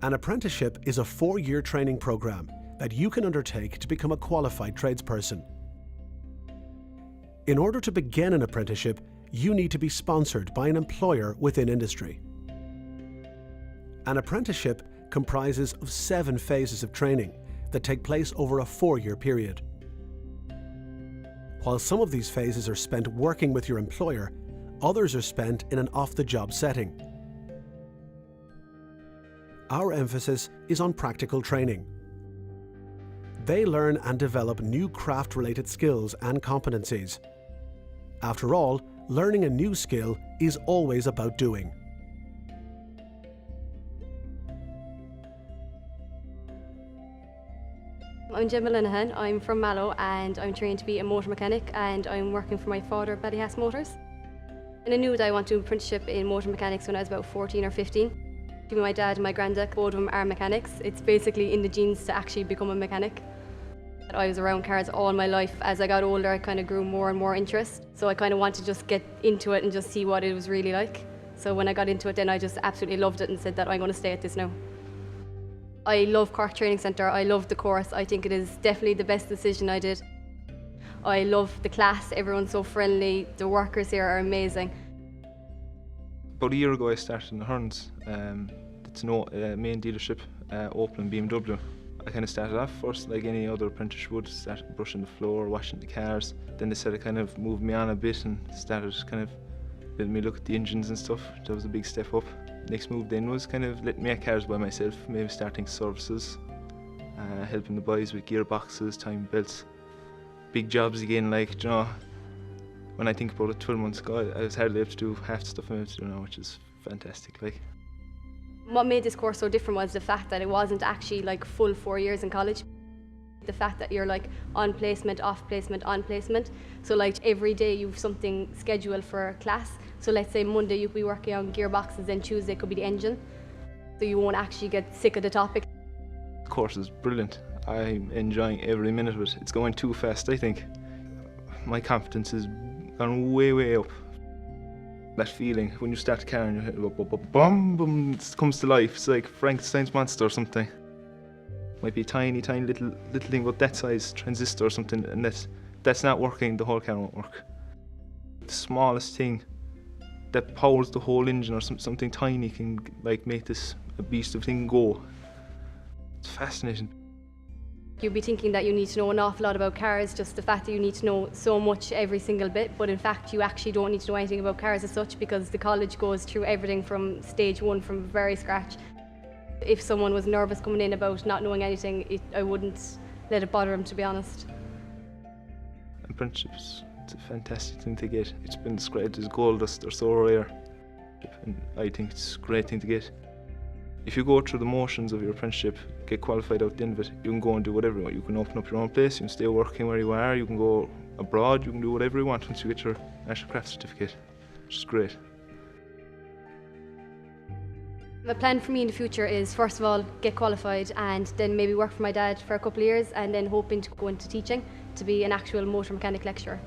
An apprenticeship is a 4-year training program that you can undertake to become a qualified tradesperson. In order to begin an apprenticeship, you need to be sponsored by an employer within industry. An apprenticeship comprises of 7 phases of training that take place over a 4-year period. While some of these phases are spent working with your employer, others are spent in an off-the-job setting. Our emphasis is on practical training. They learn and develop new craft-related skills and competencies. After all, learning a new skill is always about doing. I'm Gemma Linehan, I'm from Mallow and I'm trained to be a motor mechanic and I'm working for my father, Ballyhass Motors. And I knew that I wanted to do an apprenticeship in motor mechanics when I was about 14 or 15. My dad and my granddad, both of them are mechanics. It's basically in the genes to actually become a mechanic. I was around cars all my life. As I got older, I kind of grew more and more interest. So I kind of wanted to just get into it and just see what it was really like. So when I got into it, then I just absolutely loved it and said that I'm going to stay at this now. I love Cork Training Centre. I love the course. I think it is definitely the best decision I did. I love the class. Everyone's so friendly. The workers here are amazing. About a year ago I started in Hearns. It's a main dealership open in BMW. I kind of started off first like any other apprentice would, started brushing the floor, washing the cars. Then they started kind of moving me on a bit and started kind of letting me look at the engines and stuff. That was a big step up. Next move then was kind of letting me at cars by myself, maybe starting services, helping the boys with gearboxes, timing belts. Big jobs again, like, you know, when I think about it 12 months ago, I was hardly able to do half the stuff I'm able to do now, which is fantastic. Like. What made this course so different was the fact that it wasn't actually like full 4 years in college. The fact that you're like on placement, off placement, on placement. So like every day you've something scheduled for class. So let's say Monday you could be working on gearboxes, then Tuesday could be the engine. So you won't actually get sick of the topic. The course is brilliant. I'm enjoying every minute of it. It's going too fast, I think. My confidence has gone way, way up. That feeling when you start the car and your head, boom, boom, it comes to life. It's like Frankenstein's monster or something. Might be a tiny, tiny little thing about that size, transistor or something, and that's not working, the whole car won't work. The smallest thing that powers the whole engine or something tiny can like make this a beast of a thing go. It's fascinating. You'd be thinking that you need to know an awful lot about cars, just the fact that you need to know so much every single bit, but in fact you actually don't need to know anything about cars as such because the college goes through everything from stage 1 from very scratch. If someone was nervous coming in about not knowing anything, I wouldn't let it bother them, to be honest. Apprenticeships, it's a fantastic thing to get. It's been described as gold dust, they're so rare, and I think it's a great thing to get. If you go through the motions of your apprenticeship, get qualified out the end of it, you can go and do whatever you want. You can open up your own place, you can stay working where you are, you can go abroad, you can do whatever you want once you get your National Craft Certificate, which is great. The plan for me in the future is, first of all, get qualified and then maybe work for my dad for a couple of years and then hoping to go into teaching, to be an actual motor mechanic lecturer.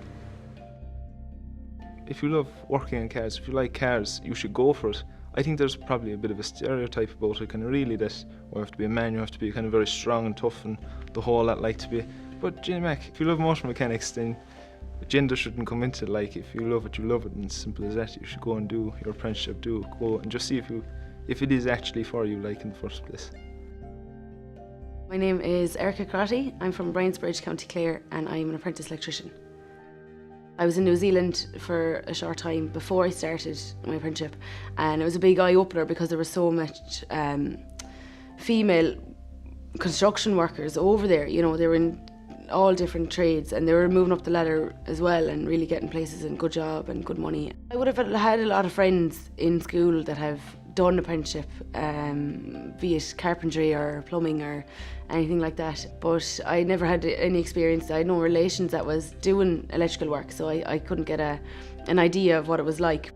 If you love working on cars, if you like cars, you should go for it. I think there's probably a bit of a stereotype about it, kind of really, that you have to be a man, you have to be kind of very strong and tough and the whole lot like to be. But Jenny Mac, if you love motor mechanics, then gender shouldn't come into it. Like, if you love it, you love it, and it's simple as that. You should go and do your apprenticeship, go and just see if it is actually for you, like, in the first place. My name is Erica Crotty. I'm from Bryansbridge, County Clare, and I'm an apprentice electrician. I was in New Zealand for a short time before I started my apprenticeship, and it was a big eye-opener because there was so much female construction workers over there. You know, they were in all different trades and they were moving up the ladder as well and really getting places and good job and good money. I would have had a lot of friends in school that have done apprenticeship, be it carpentry or plumbing or anything like that, but I never had any experience. I had no relations that was doing electrical work, so I couldn't get an idea of what it was like.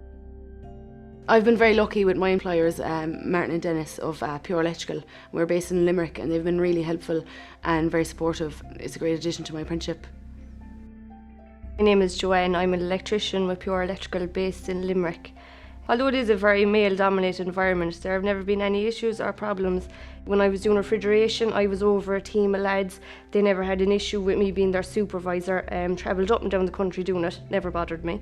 I've been very lucky with my employers, Martin and Dennis of Pure Electrical. We're based in Limerick and they've been really helpful and very supportive. It's a great addition to my apprenticeship. My name is Joanne. I'm an electrician with Pure Electrical based in Limerick. Although it is a very male-dominated environment, there have never been any issues or problems. When I was doing refrigeration, I was over a team of lads. They never had an issue with me being their supervisor. Travelled up and down the country doing it, never bothered me.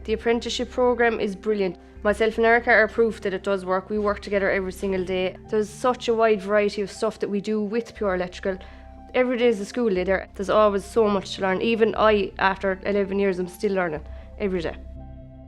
The apprenticeship programme is brilliant. Myself and Erica are proof that it does work. We work together every single day. There's such a wide variety of stuff that we do with Pure Electrical. Every day is a school day there. There's always so much to learn. Even I, after 11 years, I'm still learning every day.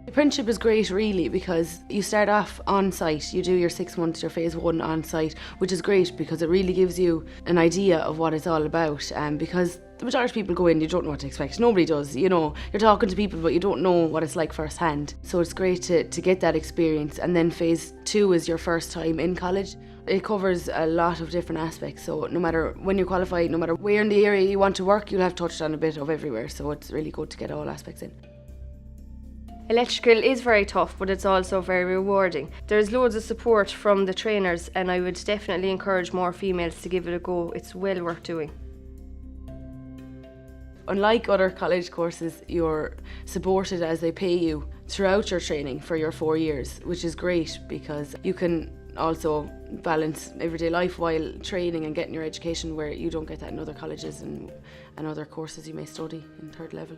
The apprenticeship is great really because you start off on site, you do your 6 months, your phase 1 on site, which is great because it really gives you an idea of what it's all about, because the majority of people go in, you don't know what to expect. Nobody does, you know, you're talking to people but you don't know what it's like firsthand. So it's great to get that experience. And then phase 2 is your first time in college. It covers a lot of different aspects, so no matter when you qualify, no matter where in the area you want to work, you'll have touched on a bit of everywhere, so it's really good to get all aspects in. Electrical is very tough, but it's also very rewarding. There's loads of support from the trainers, and I would definitely encourage more females to give it a go. It's well worth doing. Unlike other college courses, you're supported as they pay you throughout your training for your 4 years, which is great because you can also balance everyday life while training and getting your education, where you don't get that in other colleges and other courses you may study in 3rd level.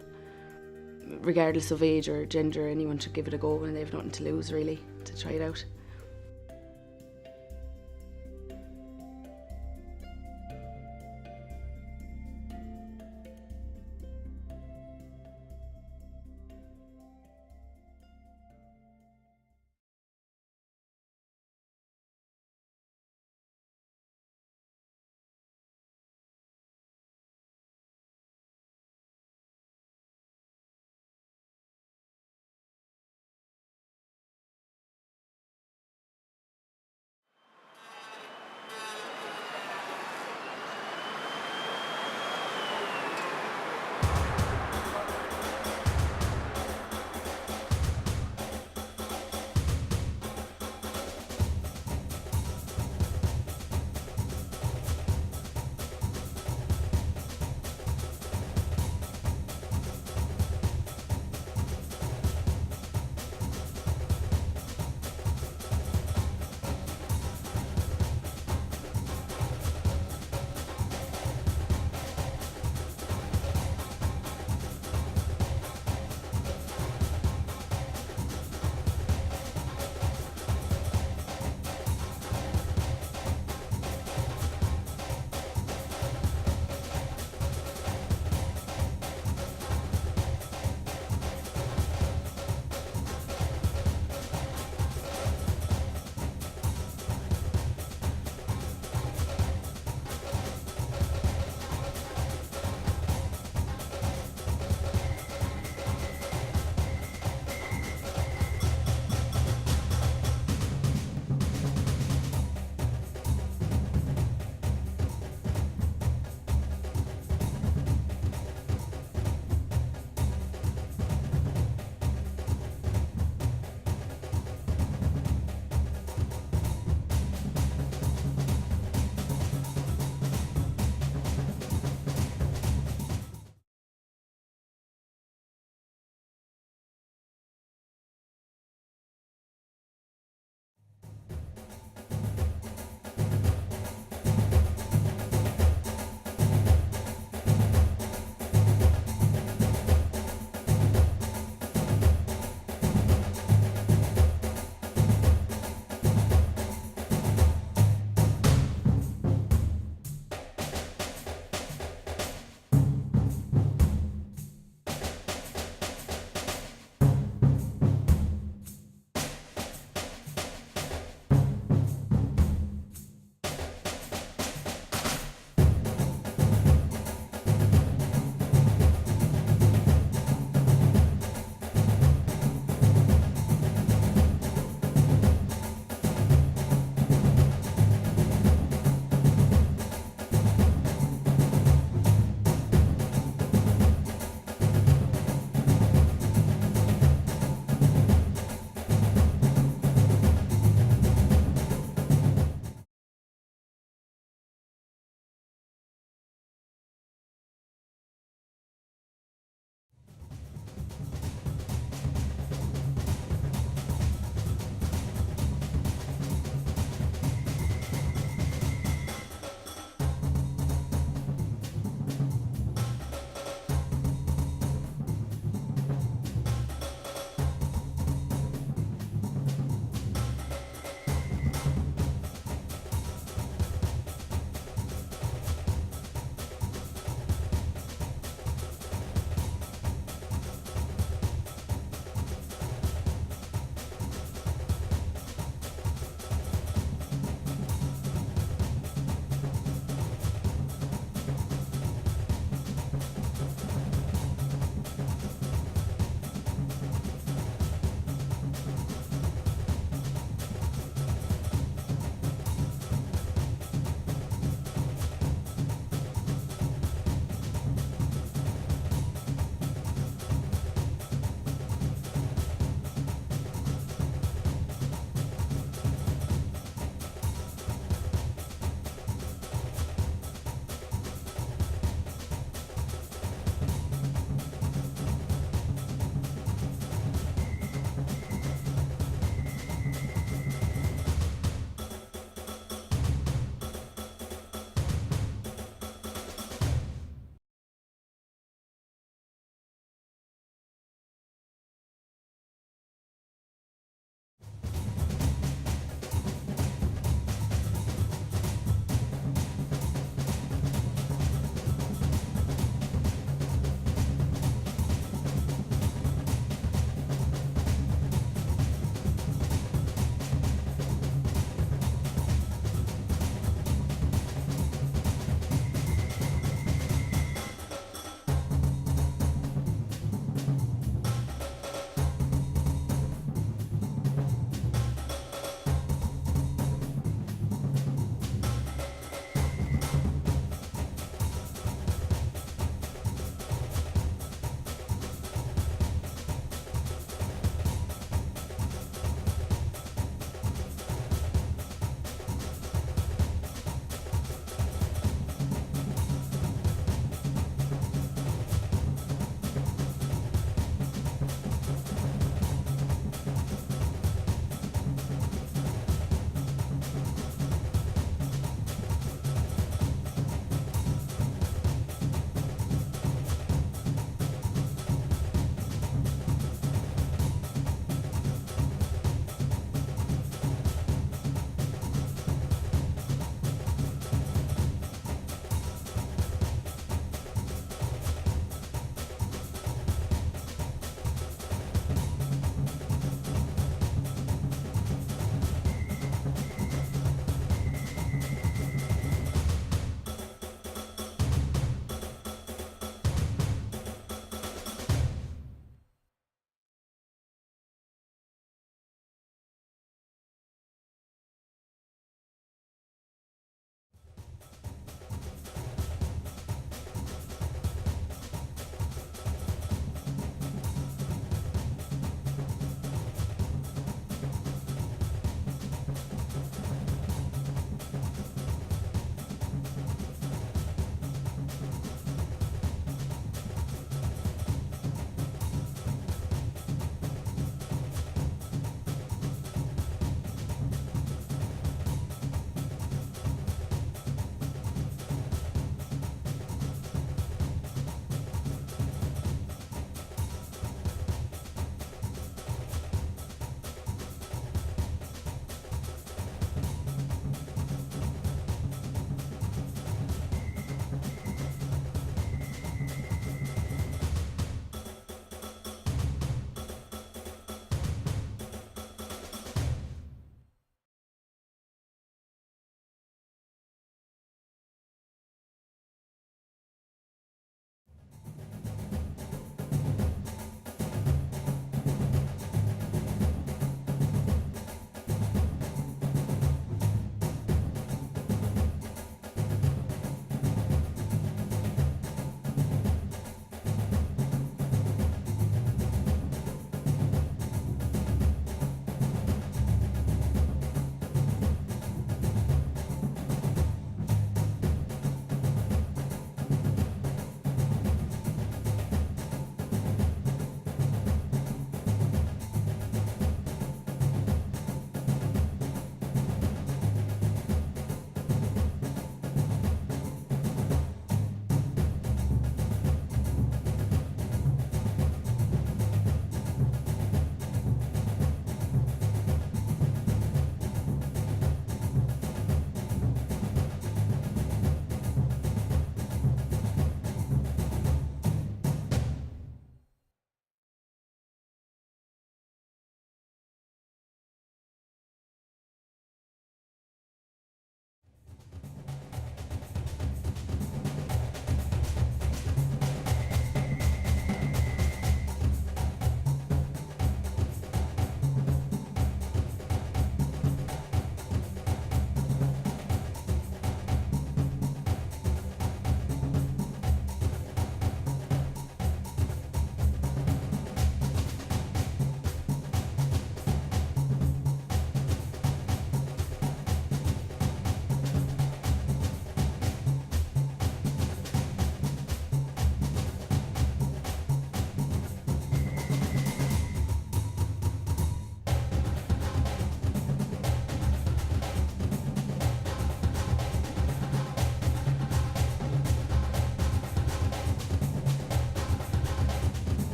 Regardless of age or gender, anyone should give it a go and they have nothing to lose really to try it out.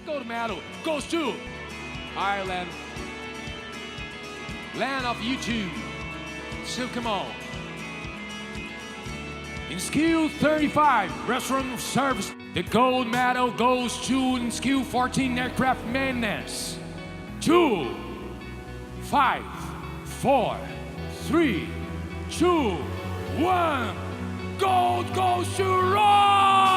gold medal goes to Ireland. Land of YouTube. So come on. In skill 35, restaurant service, the gold medal goes to in skill 14, aircraft maintenance. 2, 5, 4, 3, 2, 1. Gold goes to Roy!